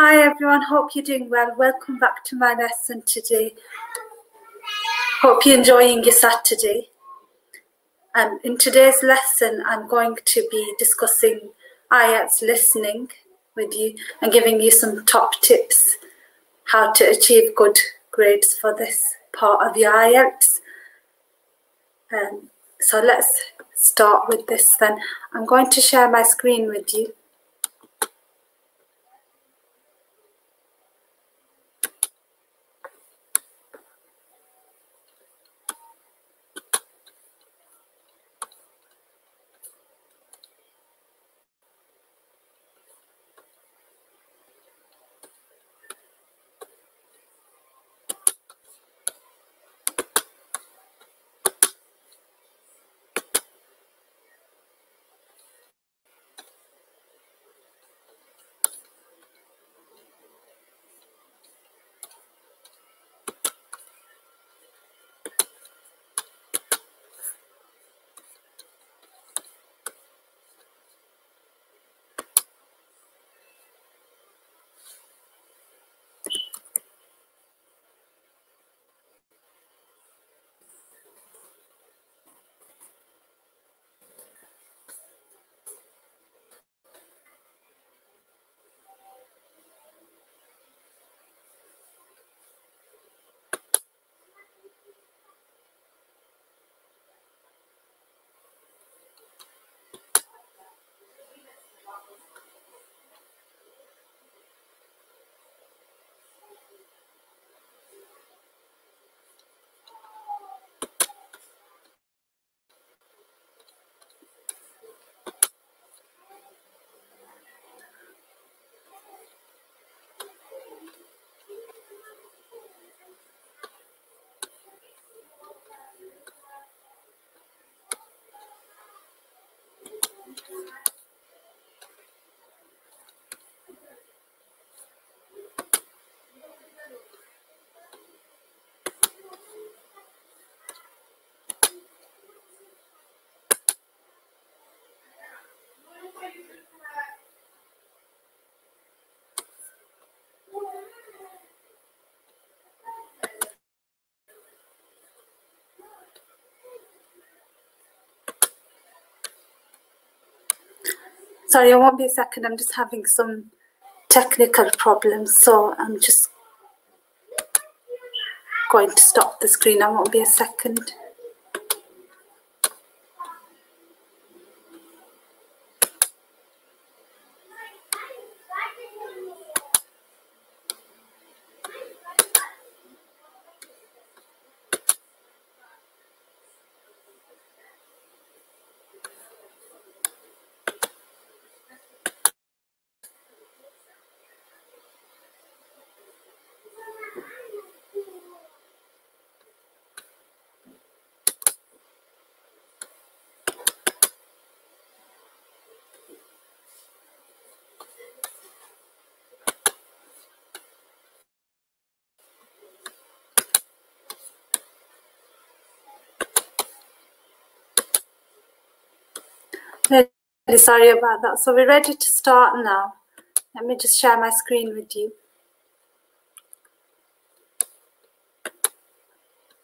Hi everyone, hope you're doing well. Welcome back to my lesson today. Hope you're enjoying your Saturday. In today's lesson, I'm going to be discussing IELTS listening with you and giving you some top tips how to achieve good grades for this part of your IELTS. So let's start with this then. I'm going to share my screen with you. Sorry, I won't be a second. I'm just having some technical problems, so I'm just going to stop the screen. I won't be a second. Really sorry about that. So we're ready to start now. Let me just share my screen with you.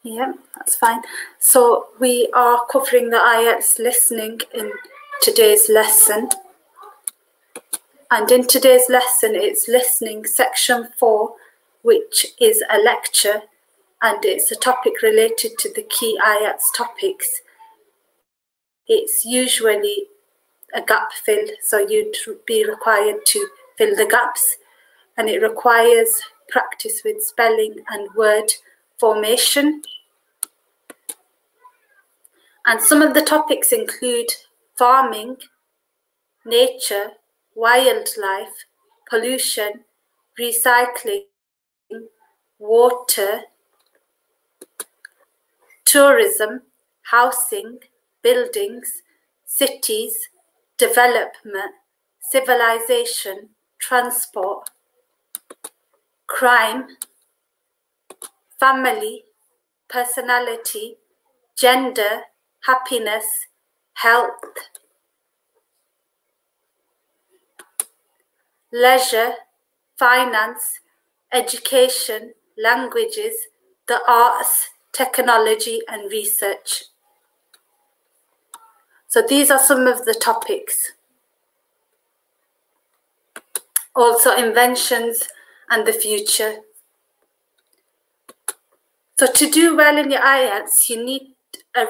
Yeah, that's fine. So we are covering the IELTS listening in today's lesson. And in today's lesson, it's listening section 4, which is a lecture, and it's a topic related to the key IELTS topics. It's usually a gap fill, so you'd be required to fill the gaps, and it requires practice with spelling and word formation. And some of the topics include farming, nature, wildlife, pollution, recycling, water, tourism, housing, buildings, cities, development, civilization, transport, crime, family, personality, gender, happiness, health, leisure, finance, education, languages, the arts, technology, and research. So these are some of the topics. Also inventions and the future. So to do well in your IELTS, you need a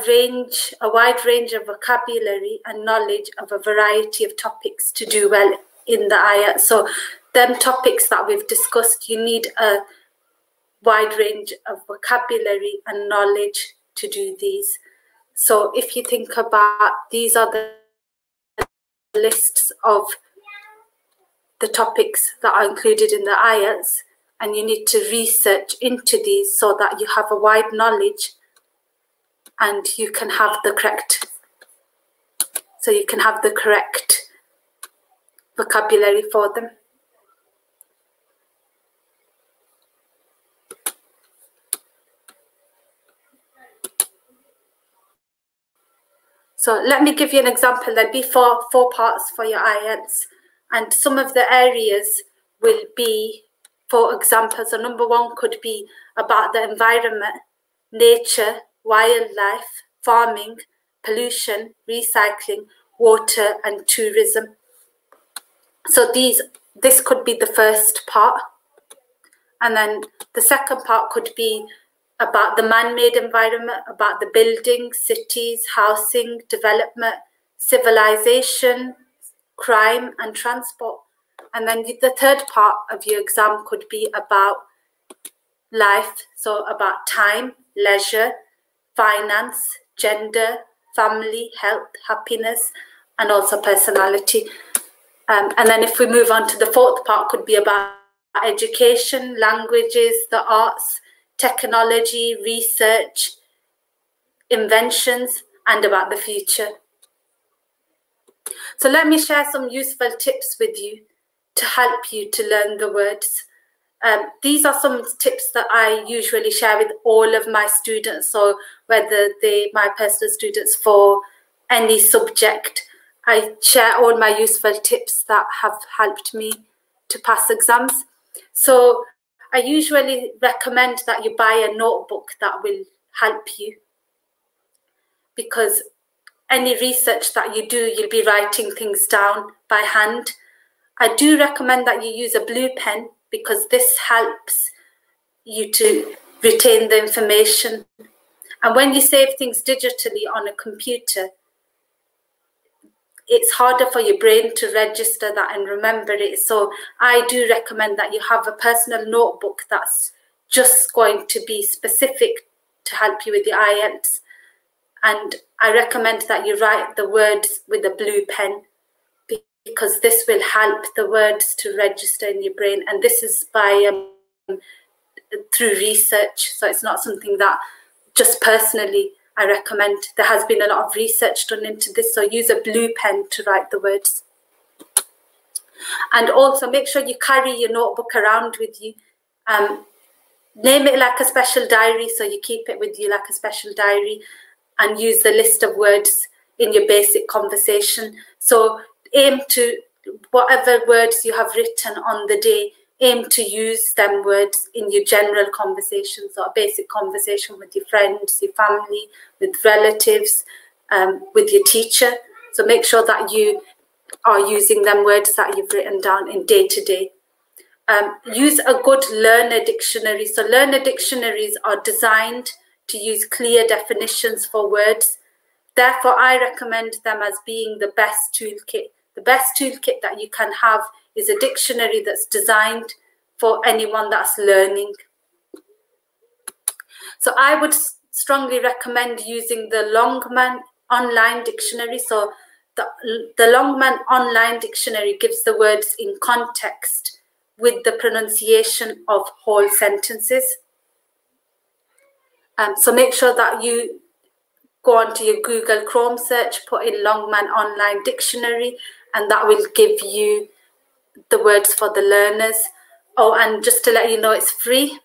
wide range of vocabulary and knowledge of a variety of topics to do well in the IELTS. So them topics that we've discussed, you need a wide range of vocabulary and knowledge to do these. So if you think about, these are the lists of the topics that are included in the IELTS, and you need to research into these so that you have a wide knowledge and you can have the correct, vocabulary for them. So let me give you an example. There'll be four parts for your IELTS, and some of the areas will be, for example, so number one could be about the environment, nature, wildlife, farming, pollution, recycling, water, and tourism. So this could be the first part. And then the second part could be about the man-made environment, about the buildings, cities, housing, development, civilization, crime, and transport. And then the third part of your exam could be about life, so about time, leisure, finance, gender, family, health, happiness, and also personality. And then if we move on to the fourth part, could be about education, languages, the arts, technology, research, inventions, and about the future. So let me share some useful tips with you to help you to learn the words. These are some tips that I usually share with all of my students, so whether they're my personal students for any subject, I share all my useful tips that have helped me to pass exams. So I usually recommend that you buy a notebook that will help you, because any research that you do, you'll be writing things down by hand. I do recommend that you use a blue pen, because this helps you to retain the information. And when you save things digitally on a computer, it's harder for your brain to register that and remember it. So I do recommend that you have a personal notebook that's just going to be specific to help you with the IELTS. And I recommend that you write the words with a blue pen, because this will help the words to register in your brain. And this is by through research, so it's not something that just personally I recommend. There has been a lot of research done into this, so use a blue pen to write the words. And also make sure you carry your notebook around with you. Name it like a special diary, so you keep it with you like a special diary, and use the list of words in your basic conversation. So aim to, whatever words you have written on the day, aim to use them words in your general conversations, or a basic conversation with your friends, your family, with relatives, with your teacher. So make sure that you are using them words that you've written down in day to day. Use a good learner dictionary. So learner dictionaries are designed to use clear definitions for words. Therefore, I recommend them as being the best toolkit. The best toolkit that you can have is a dictionary that's designed for anyone that's learning. So I would strongly recommend using the Longman online dictionary. So the Longman online dictionary gives the words in context with the pronunciation of whole sentences. So make sure that you go onto your Google Chrome search, put in Longman online dictionary, and that will give you the words for the learners. Oh, and just to let you know, it's free.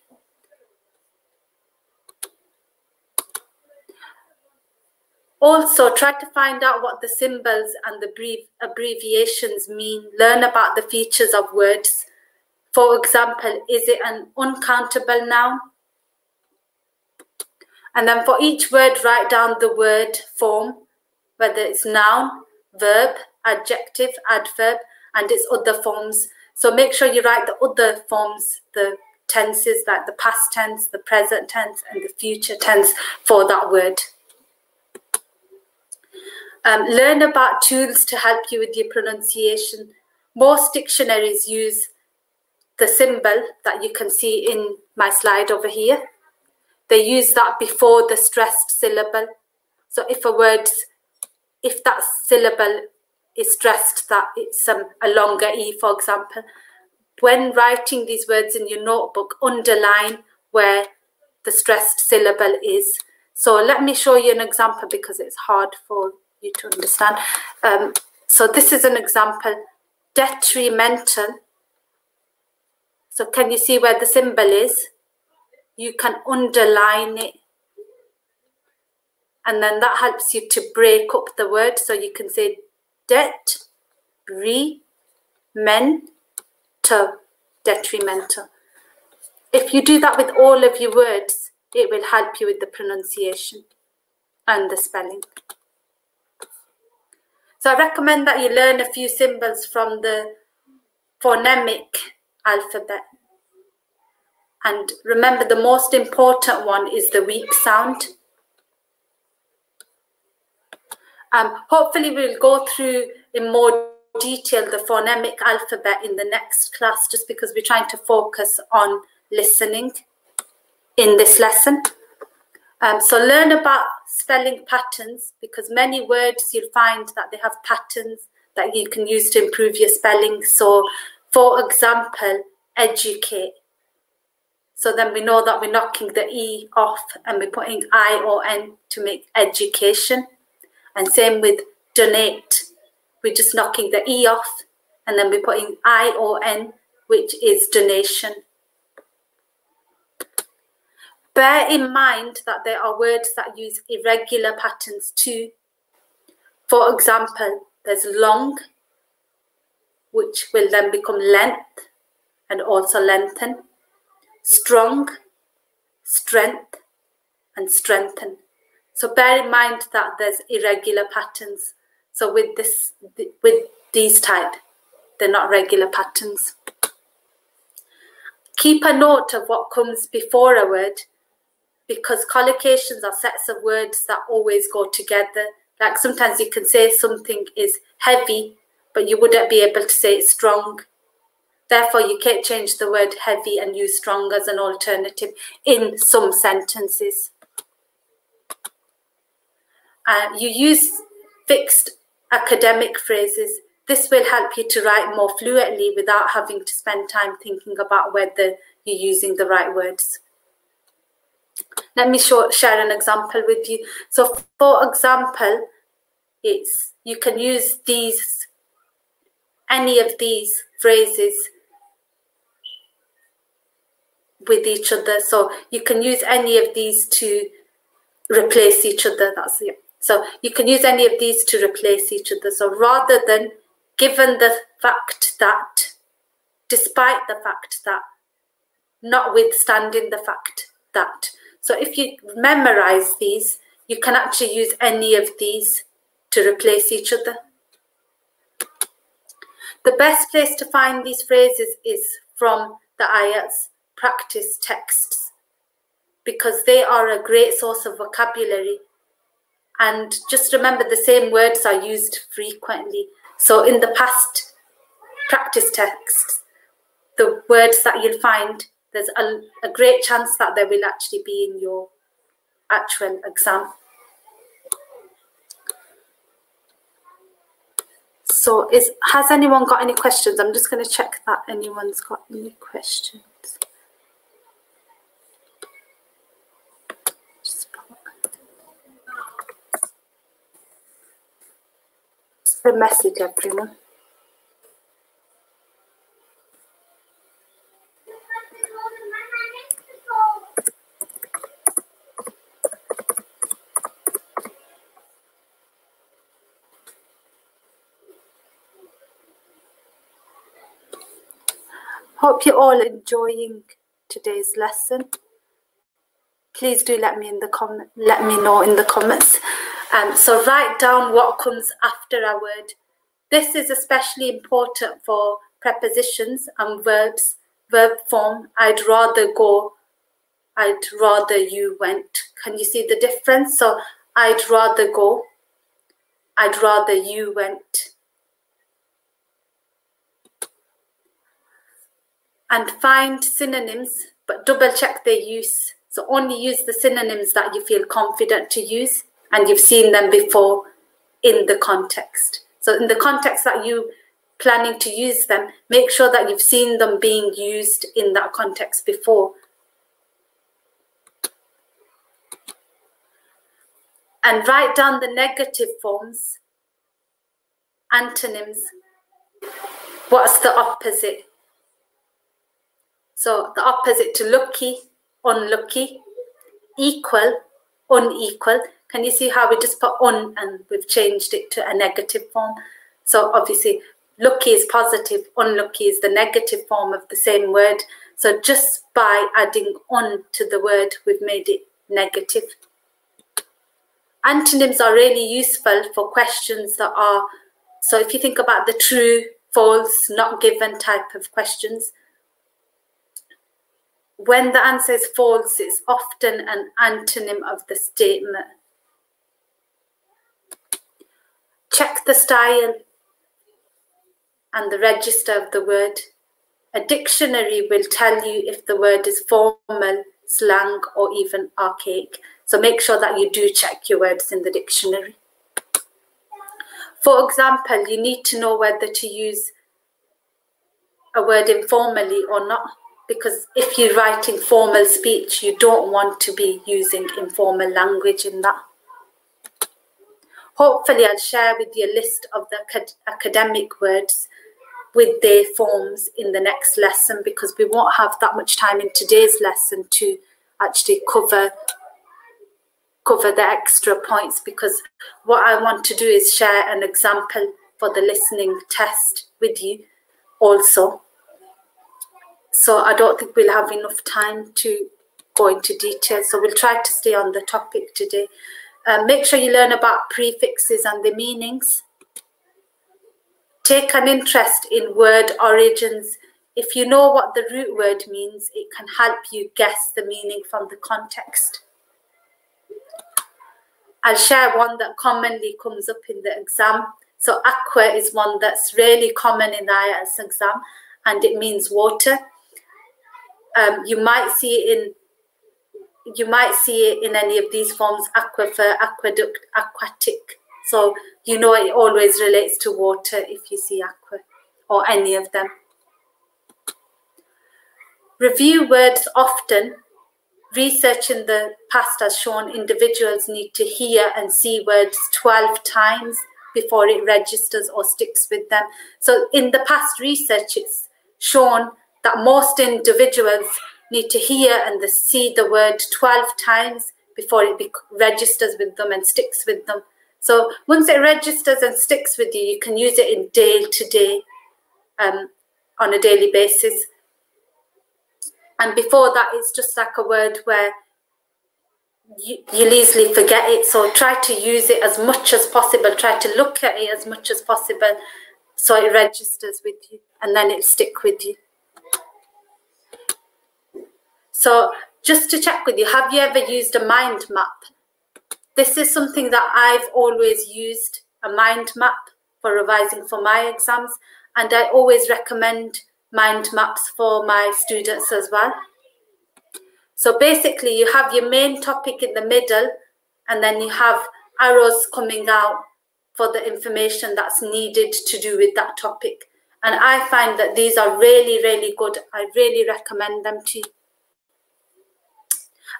Also, try to find out what the symbols and the abbreviations mean. Learn about the features of words. For example, is it an uncountable noun? And then for each word, write down the word form, whether it's noun, verb, adjective, adverb, and its other forms. So make sure you write the other forms, the tenses, like the past tense, the present tense, and the future tense for that word. Learn about tools to help you with your pronunciation. Most dictionaries use the symbol that you can see in my slide over here. They use that before the stressed syllable. So if that syllable is stressed, that it's a longer E, for example, when writing these words in your notebook, underline where the stressed syllable is. So let me show you an example because it's hard for you to understand. So this is an example, detrimental. So can you see where the symbol is? You can underline it. And then that helps you to break up the word. So you can say detrimental. If you do that with all of your words, it will help you with the pronunciation and the spelling. So I recommend that you learn a few symbols from the phonemic alphabet. And remember, the most important one is the weak sound. Hopefully we'll go through in more detail the phonemic alphabet in the next class, just because we're trying to focus on listening in this lesson. So learn about spelling patterns, because many words you'll find that they have patterns that you can use to improve your spelling. So for example, educate. So then we know that we're knocking the E off and we're putting I-O-N to make education. And same with donate. We're just knocking the E off and then we're putting I-O-N, which is donation. Bear in mind that there are words that use irregular patterns too. For example, there's long, which will then become length and also lengthen. Strong, strength, and strengthen. So bear in mind that there's irregular patterns. So with these type, they're not regular patterns. Keep a note of what comes before a word, because collocations are sets of words that always go together. Like sometimes you can say something is heavy, but you wouldn't be able to say it's strong. Therefore, you can't change the word heavy and use strong as an alternative in some sentences. You use fixed academic phrases. This will help you to write more fluently without having to spend time thinking about whether you're using the right words. Let me share an example with you. So, for example, you can use any of these phrases with each other. So you can use any of these to replace each other. That's it. So you can use any of these to replace each other. So rather than given the fact that, despite the fact that, notwithstanding the fact that. So if you memorize these, you can actually use any of these to replace each other. The best place to find these phrases is from the IELTS practice texts, because they are a great source of vocabulary. And just remember, the same words are used frequently. So in the past practice texts, the words that you'll find, there's a great chance that they will actually be in your actual exam. So has anyone got any questions? I'm just going to check that anyone's got any questions. Just a message, everyone. Hope you're all enjoying today's lesson. Please do let me know in the comments. So write down what comes after a word. This is especially important for prepositions and verbs. Verb form, I'd rather go, I'd rather you went. Can you see the difference? So I'd rather go, I'd rather you went. And find synonyms, but double check their use. So only use the synonyms that you feel confident to use and you've seen them before in the context. So in the context that you planning to use them, make sure that you've seen them being used in that context before. And write down the negative forms, antonyms. What's the opposite? So the opposite to lucky, unlucky, equal, unequal. Can you see how we just put un and we've changed it to a negative form? So obviously lucky is positive, unlucky is the negative form of the same word. So just by adding un to the word, we've made it negative. Antonyms are really useful for questions that are, so if you think about the true, false, not given type of questions, when the answer is false, it's often an antonym of the statement. Check the style and the register of the word. A dictionary will tell you if the word is formal, slang, or even archaic. So make sure that you do check your words in the dictionary. For example, you need to know whether to use a word informally or not, because if you're writing formal speech, you don't want to be using informal language in that. Hopefully, I'll share with you a list of the academic words with their forms in the next lesson, because we won't have that much time in today's lesson to actually cover the extra points, because what I want to do is share an example for the listening test with you also. So I don't think we'll have enough time to go into detail. So we'll try to stay on the topic today. Make sure you learn about prefixes and the meanings. Take an interest in word origins. If you know what the root word means, it can help you guess the meaning from the context. I'll share one that commonly comes up in the exam. So aqua is one that's really common in the IELTS exam, and it means water. You might see it in any of these forms: aquifer, aqueduct, aquatic. So you know it always relates to water if you see aqua or any of them. Review words often. Research in the past has shown individuals need to hear and see words 12 times before it registers or sticks with them. So in the past research, it's shown that most individuals need to hear and see the word 12 times before it registers with them and sticks with them. So once it registers and sticks with you, you can use it in day to day, on a daily basis. And before that, it's just like a word where you'll easily forget it. So try to use it as much as possible. Try to look at it as much as possible so it registers with you, and then it'll stick with you. So just to check with you, have you ever used a mind map? This is something that I've always used, a mind map, for revising for my exams. And I always recommend mind maps for my students as well. So basically you have your main topic in the middle, and then you have arrows coming out for the information that's needed to do with that topic. And I find that these are really, really good. I really recommend them to you.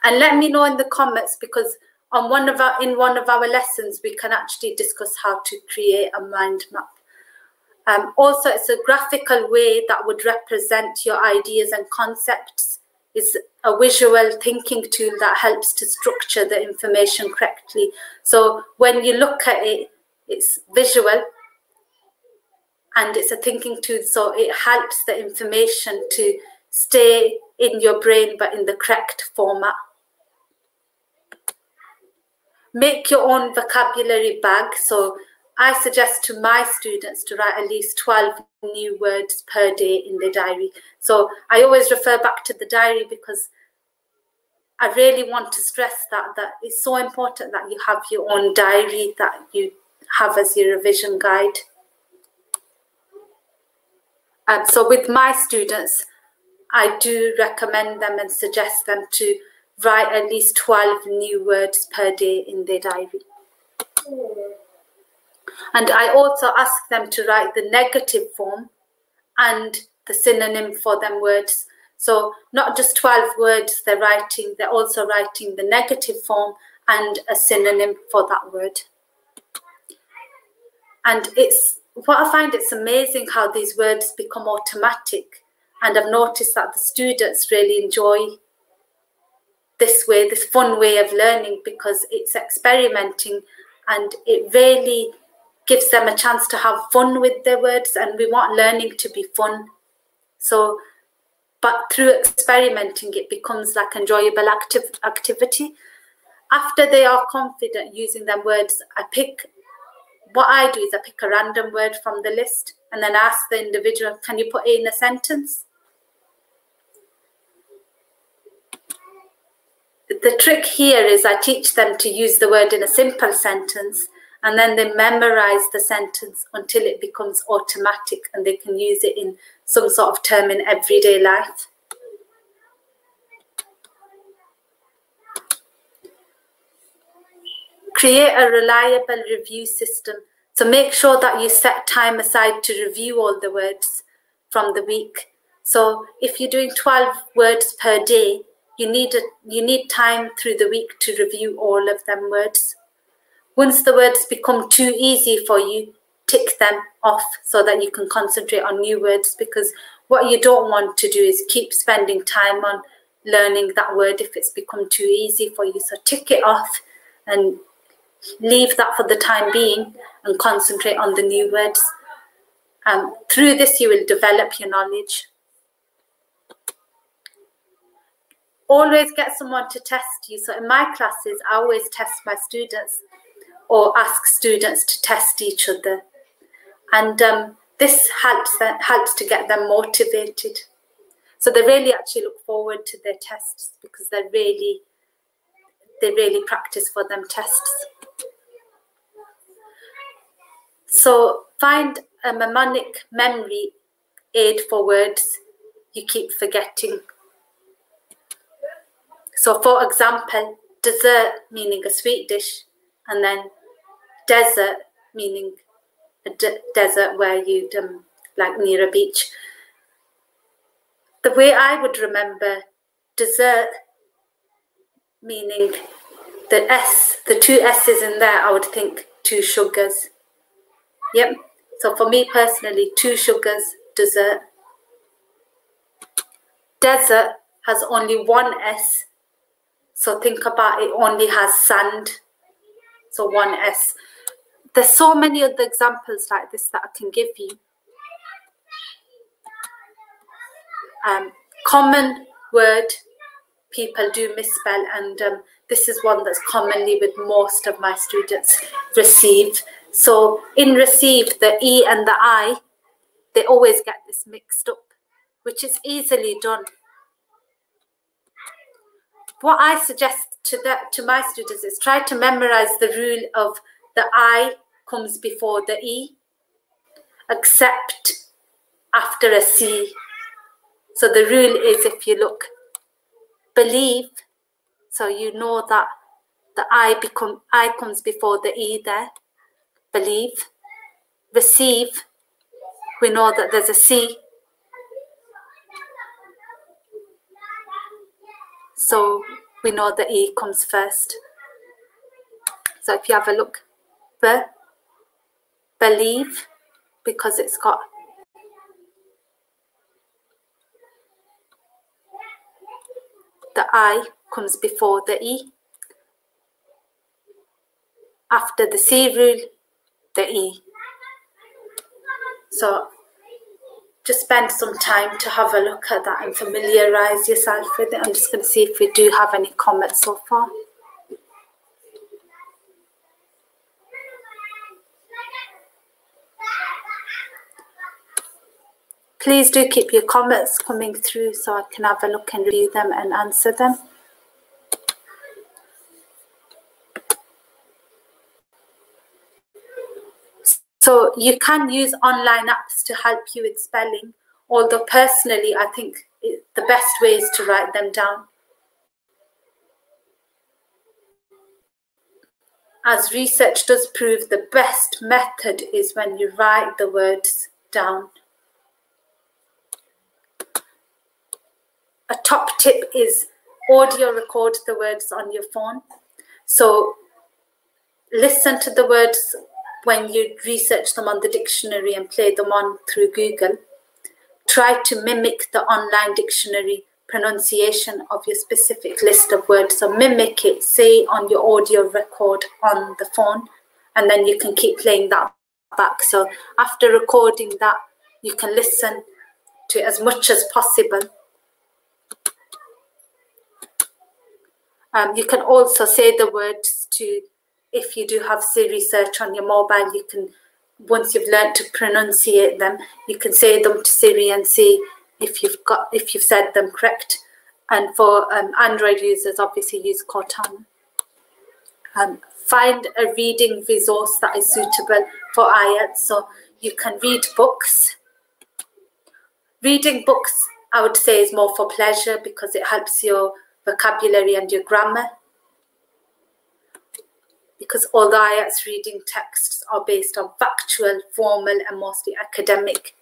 And let me know in the comments, because in one of our lessons we can actually discuss how to create a mind map. Also, it's a graphical way that would represent your ideas and concepts. It's a visual thinking tool that helps to structure the information correctly. So when you look at it, it's visual, and it's a thinking tool, so it helps the information to stay in your brain but in the correct format. Make your own vocabulary bag. So I suggest to my students to write at least 12 new words per day in their diary. So I always refer back to the diary because I really want to stress that it's so important that you have your own diary that you have as your revision guide. So with my students, I do recommend them and suggest them to write at least 12 new words per day in their diary. And I also ask them to write the negative form and the synonym for them words. So not just 12 words they're writing, they're also writing the negative form and a synonym for that word. And what I find, it's amazing how these words become automatic. And I've noticed that the students really enjoy this way, this fun way of learning, because it's experimenting and it really gives them a chance to have fun with their words, and we want learning to be fun. So, but through experimenting, it becomes like enjoyable activity. After they are confident using them words, what I do is I pick a random word from the list and then ask the individual, can you put it in a sentence? The trick here is I teach them to use the word in a simple sentence, and then they memorize the sentence until it becomes automatic and they can use it in some sort of term in everyday life. Create a reliable review system. So make sure that you set time aside to review all the words from the week. So if you're doing 12 words per day, you need time through the week to review all of them words. Once the words become too easy for you, tick them off so that you can concentrate on new words, because what you don't want to do is keep spending time on learning that word if it's become too easy for you. So tick it off and leave that for the time being and concentrate on the new words. Through this, you will develop your knowledge. Always get someone to test you. So in my classes, I always test my students or ask students to test each other. And this helps to get them motivated. So they really actually look forward to their tests because they really practice for them tests. So find a mnemonic memory aid for words you keep forgetting. So for example, dessert meaning a sweet dish, and then desert meaning a desert where you'd like near a beach. The way I would remember dessert meaning the two S's in there, I would think 2 sugars. Yep. So for me personally, 2 sugars, dessert. Desert has only 1 S. So think about it, only has sand. So 1 S. There's so many other examples like this that I can give you. Common word people do misspell, and this is one that's commonly with most of my students. Receive. So in receive, the E and the I, they always get this mixed up, which is easily done. What I suggest to my students is try to memorize the rule of the I comes before the E, except after a C. So the rule is, if you look, believe, so you know that the I comes before the E there, believe. Receive, we know that there's a C. So we know the E comes first. So if you have a look, believe, because it's got the I comes before the E. After the C rule, the E. So just spend some time to have a look at that and familiarise yourself with it. I'm just going to see if we do have any comments so far. Please do keep your comments coming through so I can have a look and review them and answer them. So you can use online apps to help you with spelling, although personally I think the best way is to write them down. As research does prove, the best method is when you write the words down. A top tip is audio record the words on your phone. So listen to the words when you research them on the dictionary and play them on through Google. Try to mimic the online dictionary pronunciation of your specific list of words. So mimic it, say on your audio record on the phone, and then you can keep playing that back. So after recording that, you can listen to it as much as possible. You can also say the words to, if you do have Siri search on your mobile, you can, once you've learned to pronunciate them, you can say them to Siri and see if you've said them correct. And for Android users, obviously use Cortana. Find a reading resource that is suitable for IELTS. So you can read books. Reading books, I would say, is more for pleasure because it helps your vocabulary and your grammar. Because all the IELTS reading texts are based on factual, formal, and mostly academic.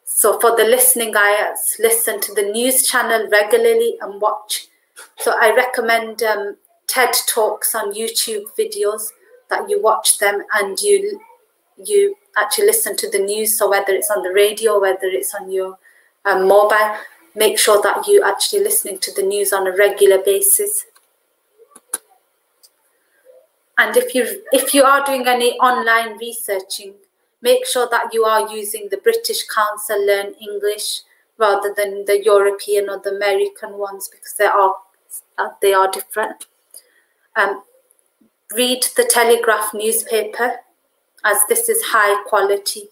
So for the listening IELTS, listen to the news channel regularly and watch. So I recommend TED Talks on YouTube videos, that you watch them and you actually listen to the news. So whether it's on the radio, whether it's on your mobile, make sure that you're actually listening to the news on a regular basis. And if you are doing any online researching, make sure that you are using the British Council Learn English rather than the European or the American ones, because they are different. Read the Telegraph newspaper, as this is high quality.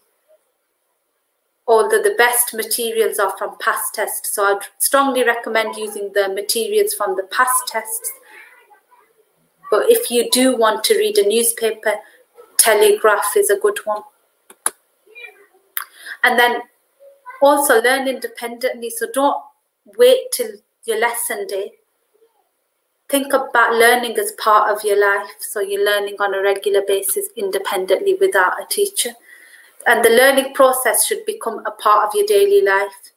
Although the best materials are from past tests, so I'd strongly recommend using the materials from the past tests. But if you do want to read a newspaper, Telegraph is a good one. And then also learn independently, so don't wait till your lesson day. Think about learning as part of your life, so you're learning on a regular basis independently without a teacher. And the learning process should become a part of your daily life.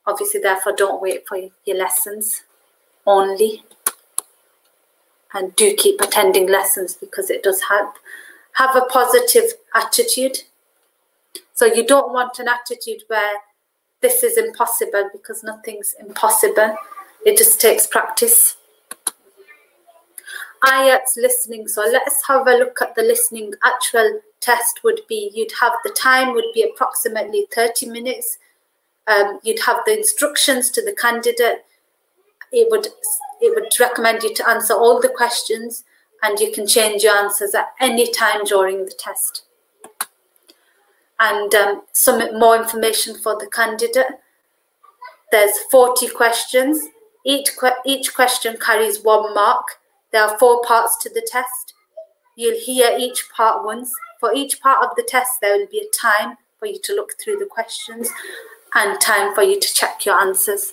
Obviously, therefore, don't wait for your lessons only. And do keep attending lessons because it does help. Have a positive attitude. So you don't want an attitude where this is impossible, because nothing's impossible. It just takes practice. IELTS listening. So let's have a look at the listening. Actual test would be, the time would be approximately 30 minutes. You'd have the instructions to the candidate. It would recommend you to answer all the questions, and you can change your answers at any time during the test. And some more information for the candidate. There's 40 questions. Each question carries 1 mark. There are 4 parts to the test. You'll hear each part once. For each part of the test, there will be a time for you to look through the questions and time for you to check your answers.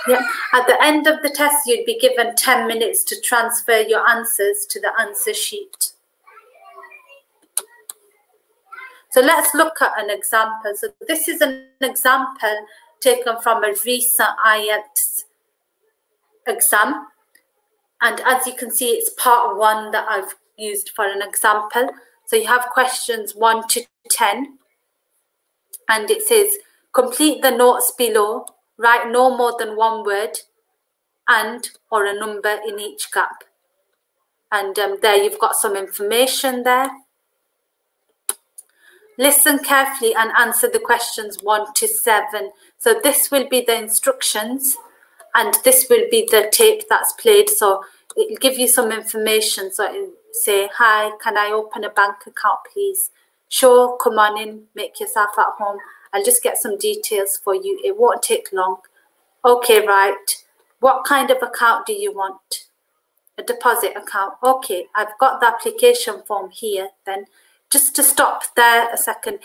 Yeah. At the end of the test, you'd be given 10 minutes to transfer your answers to the answer sheet. So let's look at an example. So this is an example taken from a recent IELTS exam. And as you can see, it's part 1 that I've used for an example. So you have questions 1 to 10. And it says, complete the notes below. Write no more than 1 word and or a number in each gap. And there you've got some information there. Listen carefully and answer the questions 1 to 7. So this will be the instructions and this will be the tape that's played. So it'll give you some information. So it'll say, hi, can I open a bank account, please? Sure, come on in, make yourself at home. I'll just get some details for you. It won't take long. Okay, right. What kind of account do you want? A deposit account. Okay, I've got the application form here then. Just to stop there a second,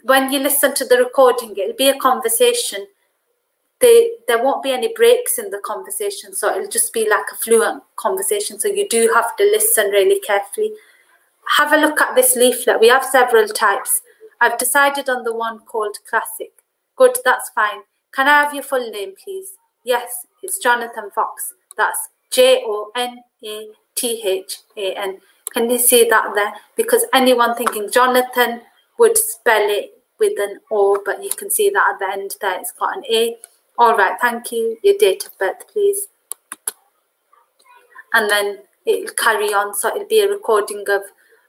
when you listen to the recording, it'll be a conversation. There won't be any breaks in the conversation, so it'll just be like a fluent conversation. So you do have to listen really carefully. Have a look at this leaflet. We have several types. I've decided on the one called Classic. Good, that's fine. Can I have your full name, please? Yes, it's Jonathan Fox. That's Jonathan. Can you see that there? Because anyone thinking Jonathan would spell it with an O, but you can see that at the end there it's got an A. All right, thank you. Your date of birth, please. And then it'll carry on, so it'll be a recording of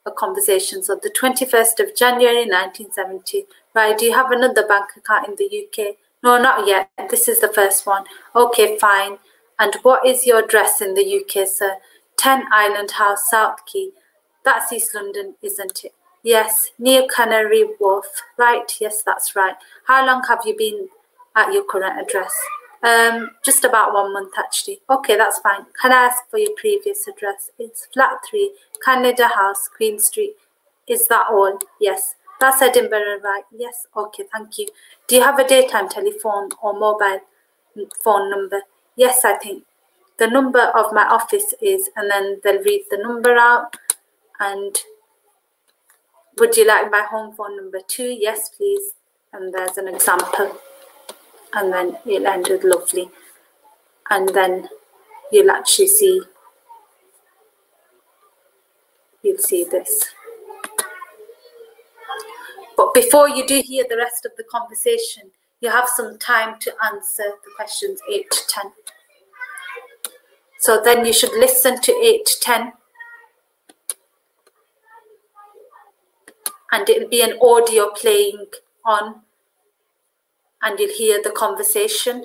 a conversation. So the 21st of January 1970. Right, do you have another bank account in the UK? No, not yet. This is the first one. Okay, fine. And what is your address in the UK, sir? 10 Island House, South Quay. That's East London, isn't it? Yes, near Canary Wharf. Right, yes, that's right. How long have you been at your current address? Just about 1 month, actually. Okay, that's fine. Can I ask for your previous address? It's flat 3, Canada House, Queen Street. Is that all? Yes. That's Edinburgh, right? Yes. Okay, thank you. Do you have a daytime telephone or mobile phone number? Yes, I think. The number of my office is, and then they'll read the number out. And would you like my home phone number too? Yes, please. And there's an example. And then it'll end with lovely. And then you'll actually see, you'll see this. But before you do hear the rest of the conversation, you have some time to answer the questions 8 to 10. So then you should listen to 8 to 10. And it'll be an audio playing on. And you'll hear the conversation.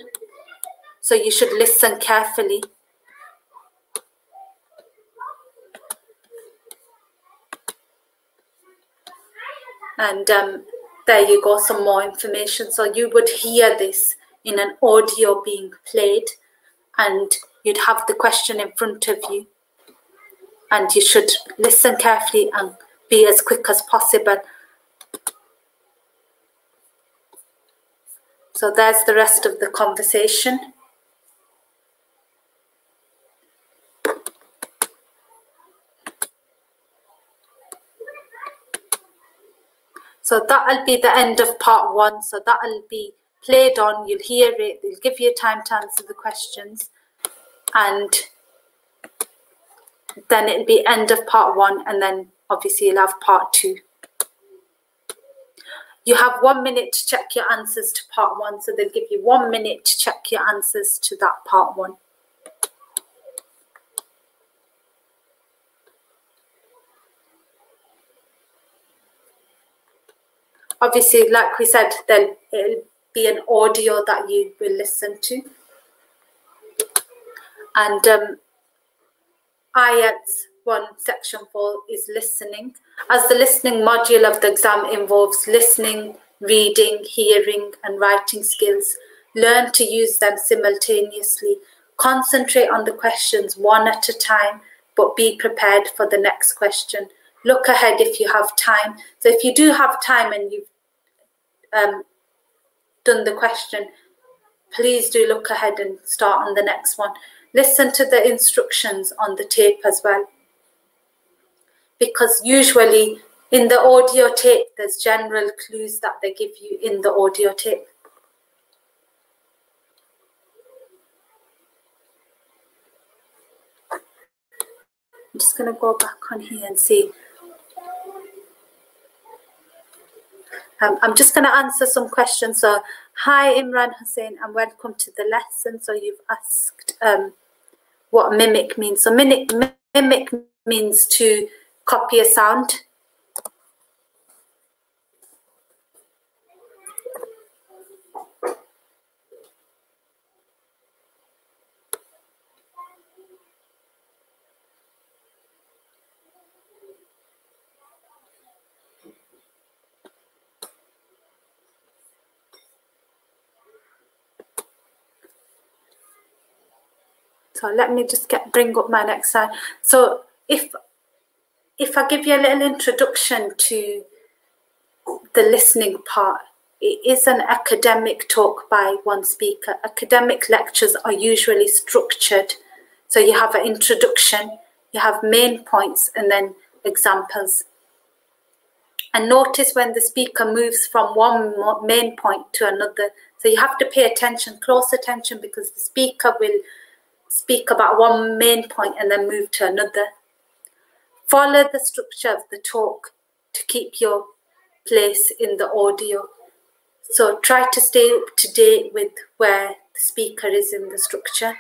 So you should listen carefully. And there you go, some more information. So you would hear this in an audio being played, and you'd have the question in front of you. And you should listen carefully and be as quick as possible. So there's the rest of the conversation. So that'll be the end of part 1. So that'll be played on. You'll hear it. They'll give you time to answer the questions. And then it'll be end of part 1. And then obviously you'll have part 2. You have 1 minute to check your answers to part 1. So they'll give you 1 minute to check your answers to that part 1. Obviously, like we said, then it'll be an audio that you will listen to. And IELTS 1 section 4 is listening. As the listening module of the exam involves listening, reading, hearing and writing skills, learn to use them simultaneously. Concentrate on the questions one at a time, but be prepared for the next question. Look ahead if you have time. So if you do have time and you've done the question, please do look ahead and start on the next one. Listen to the instructions on the tape as well, because usually in the audio tape there's general clues that they give you in the audio tape. I'm just going to go back on here and see. I'm just going to answer some questions. So, hi Imran Hussain and welcome to the lesson. So you've asked what mimic means. So mimic means to copy a sound. So let me just bring up my next slide. So if I give you a little introduction to the listening part, it is an academic talk by one speaker. Academic lectures are usually structured. So you have an introduction, you have main points, and then examples. And notice when the speaker moves from one main point to another. So you have to pay attention, close attention, because the speaker will speak about one main point and then move to another. Follow the structure of the talk to keep your place in the audio. So try to stay up to date with where the speaker is in the structure.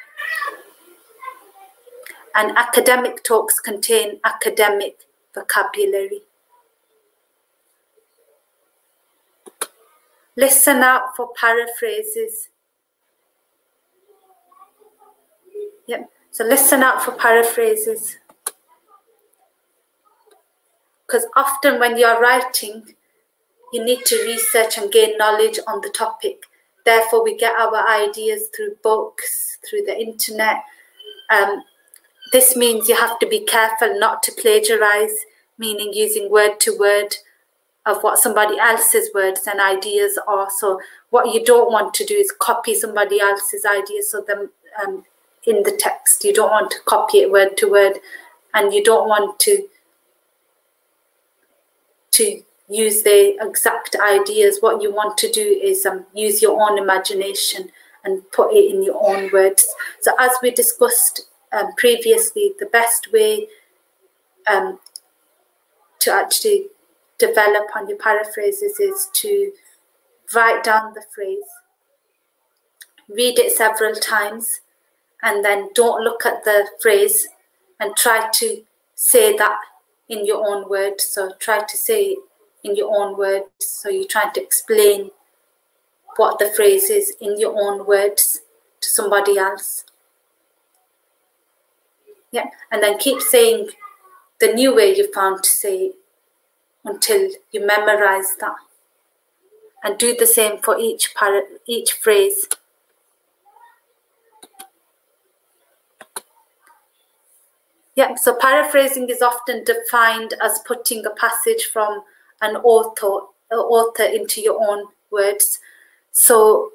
And academic talks contain academic vocabulary. Listen out for paraphrases. Yep. So listen out for paraphrases. Because often when you're writing, you need to research and gain knowledge on the topic. Therefore, we get our ideas through books, through the internet. This means you have to be careful not to plagiarize, meaning using word to word of what somebody else's words and ideas are. So what you don't want to do is copy somebody else's ideas. So them in the text, you don't want to copy it word to word, and you don't want to use the exact ideas. What you want to do is use your own imagination and put it in your own words. So as we discussed previously, the best way to actually develop on your paraphrases is to write down the phrase, read it several times, and then don't look at the phrase and try to say that in your own words. So try to say it in your own words. So you're trying to explain what the phrase is in your own words to somebody else. Yeah, and then keep saying the new way you found to say it until you memorize that. And do the same for each phrase. Yeah, so paraphrasing is often defined as putting a passage from an author into your own words. So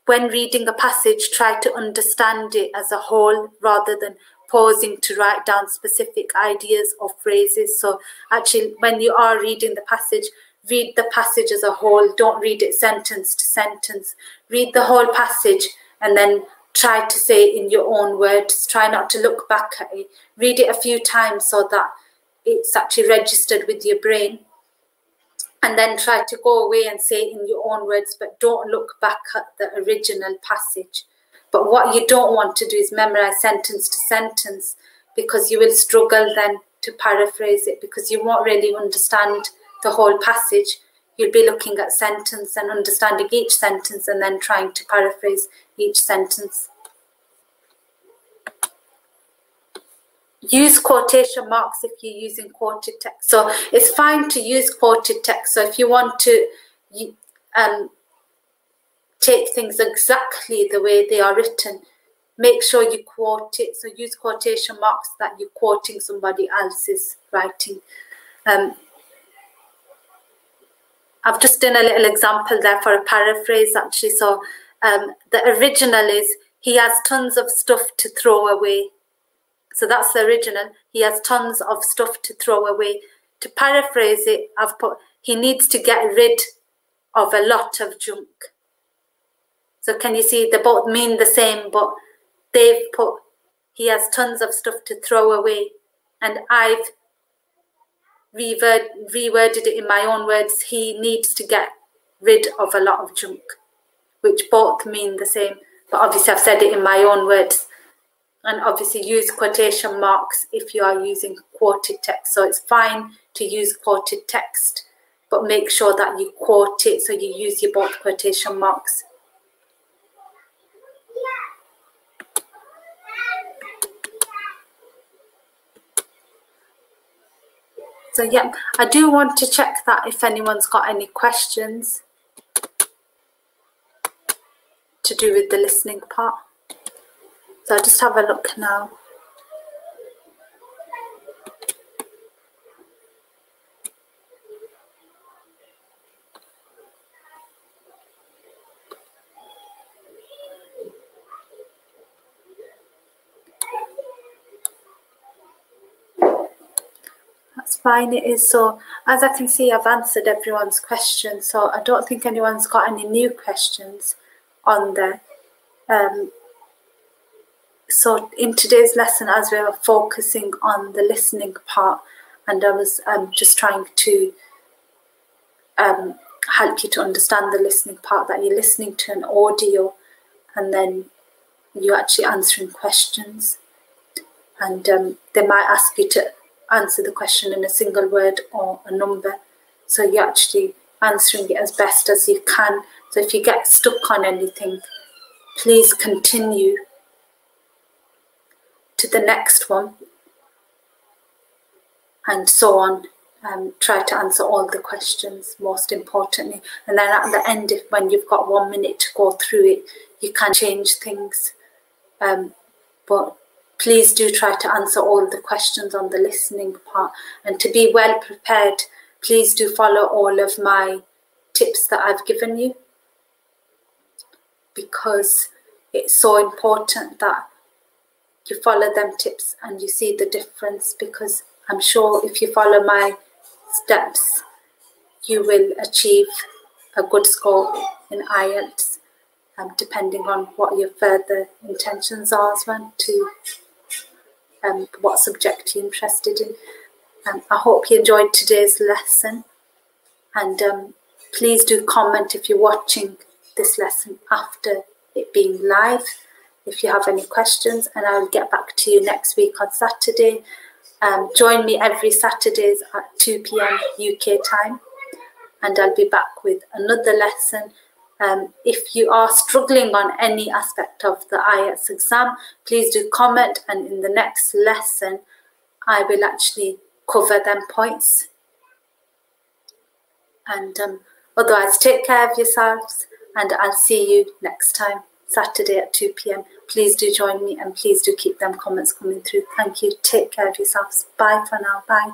when reading a passage, try to understand it as a whole rather than pausing to write down specific ideas or phrases. So actually, when you are reading the passage, read the passage as a whole. Don't read it sentence to sentence. Read the whole passage and then try to say it in your own words. Try not to look back at it. Read it a few times so that it's actually registered with your brain. And then try to go away and say it in your own words, but don't look back at the original passage. But what you don't want to do is memorize sentence to sentence, because you will struggle then to paraphrase it, because you won't really understand the whole passage. You'll be looking at sentence and understanding each sentence and then trying to paraphrase each sentence. Use quotation marks if you're using quoted text. So it's fine to use quoted text. So if you want to take things exactly the way they are written, make sure you quote it. So use quotation marks that you're quoting somebody else's writing. I've just done a little example there for a paraphrase actually. So the original is, he has tons of stuff to throw away. So that's the original. He has tons of stuff to throw away. To paraphrase it, I've put, he needs to get rid of a lot of junk. So can you see they both mean the same, but they've put, he has tons of stuff to throw away. And I've reworded it in my own words. He needs to get rid of a lot of junk, which both mean the same. But obviously I've said it in my own words. And obviously use quotation marks if you are using quoted text. So it's fine to use quoted text, but make sure that you quote it, so you use your both quotation marks. So yeah, I do want to check that if anyone's got any questions to do with the listening part. So I'll just have a look now. That's fine, it is. So as I can see, I've answered everyone's questions, so I don't think anyone's got any new questions on there. So in today's lesson, as we were focusing on the listening part, and I was just trying to help you to understand the listening part, that you're listening to an audio and then you're actually answering questions, and they might ask you to answer the question in a single word or a number, so you're actually answering it as best as you can. So if you get stuck on anything, please continue to the next one and so on. Try to answer all the questions, most importantly, and then at the end, when you've got 1 minute to go through it, you can change things, but please do try to answer all the questions on the listening part. And to be well prepared, please do follow all of my tips that I've given you, because it's so important that you follow them tips and you see the difference, because I'm sure if you follow my steps, you will achieve a good score in IELTS, depending on what your further intentions are as well, to what subject you're interested in. I hope you enjoyed today's lesson, and please do comment if you're watching this lesson after it being live, if you have any questions, and I'll get back to you next week on Saturday. Join me every Saturdays at 2 p.m. UK time, and I'll be back with another lesson. If you are struggling on any aspect of the IELTS exam, please do comment, and in the next lesson I will actually cover them points. And otherwise, take care of yourselves, and I'll see you next time, Saturday at 2 p.m. Please do join me, and please do keep them comments coming through. Thank you. Take care of yourselves. Bye for now. Bye.